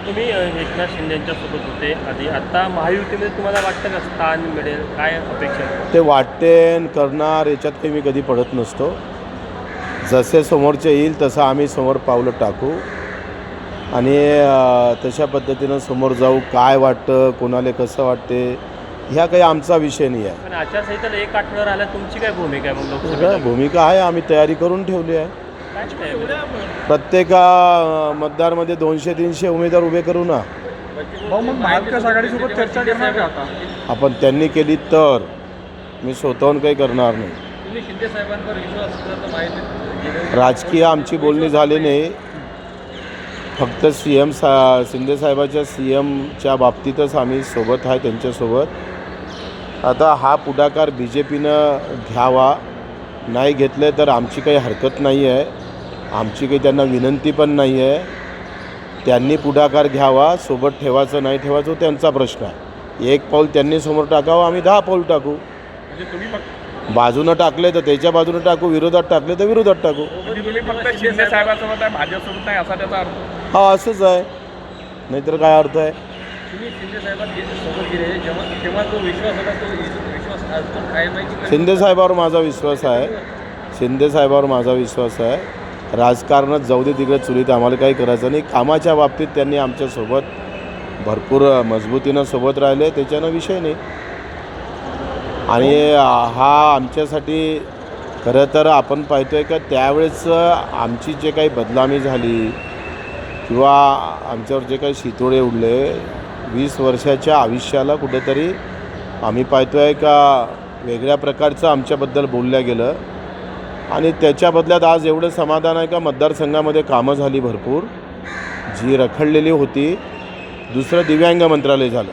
तुम्ही एकनाथ शिंदेच्या सोबत होते आधी, आता महायुतीमध्ये तुम्हाला वाटतं का स्थान मिळेल, काय अपेक्षा आहे? ते वाटते करणार याच्यात काही मी कधी पडत नसतो. जसे समोरचे येईल तसं आम्ही समोर पावलं टाकू आणि तशा पद्धतीनं समोर जाऊ. काय वाटतं, कोणाला कसं वाटते, ह्या काही आमचा विषय नाही आहे. पण आचारसंहितेला एक आठवडा राहिला, तुमची काय भूमिका आहे मग सगळं लोकसभेला? भूमिका आहे, आम्ही तयारी करून ठेवली आहे. काय आहे? प्रत्येक मतदारमध्ये 200-300 उमेदवार उभे करू ना मग महाविकास आघाडीसोबत चर्चा करणार का आता? आपण. त्यांनी केली तर, मी स्वतःहून काही करणार नाही. तुम्ही शिंदे साहेबांवर विश्वास असला तर माहिती राजकीय आमची बोलणी झाली नाही. फक्त शिंदे साहेबाच्या CMच्या बाबतीतच आम्ही सोबत आहे त्यांच्यासोबत. आता हा पुढाकार BJPनं घ्यावा, नाही घेतले तर आमची काही हरकत नाही आहे. आमची काही त्यांना विनंती पण नाही आहे. त्यांनी पुढाकार घ्यावा, सोबत ठेवायचं नाही ठेवायचं त्यांचा प्रश्न आहे. एक पाऊल त्यांनी समोर टाकावं, आम्ही 10 पाऊल टाकू. म्हणजे तुम्ही फक्त बाजूनं टाकले तर त्याच्या बाजूनं टाकू, विरोधात टाकले तर विरोधात टाकू. शिंदे साहेबांसोबत आहे, भाजपसोबत नाही असा त्याचा अर्थ? हा, असंच आहे, नाहीतर काय अर्थ आहे. तुम्ही शिंदे साहेबांसोबत गेले तेव्हा जो विश्वास होता तो विश्वास आज पण कायम आहे की? शिंदे साहेबावर माझा विश्वास आहे. शिंदे साहेबावर माझा विश्वास आहे. राजकारणात जाऊ दे तिकडे, चुलीत आम्हाला काही करायचं नाही. कामाच्या बाबतीत त्यांनी आमच्यासोबत भरपूर मजबूतीनं सोबत राहिले, त्याच्यानं विषय नाही. आणि हा आमच्यासाठी खरं तर आपण पाहतो आहे का त्यावेळेस आमची जे काही बदनामी झाली किंवा आमच्यावर जे काही शितोडे उडले, 20 वर्षाच्या आयुष्याला कुठेतरी आम्ही पाहतो आहे का वेगळ्या प्रकारचं आमच्याबद्दल बोललं गेलं. आणि त्याच्या बदल्यात आज एवढं समाधान आहे का मतदारसंघामध्ये कामं झाली भरपूर, जी रखडलेली होती. दुसरं दिव्यांग मंत्रालय झालं,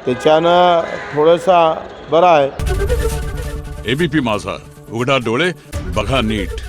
त्याच्यानं थोडंसं बरं आहे. ABP माझा, उघडा डोळे बघा नीट.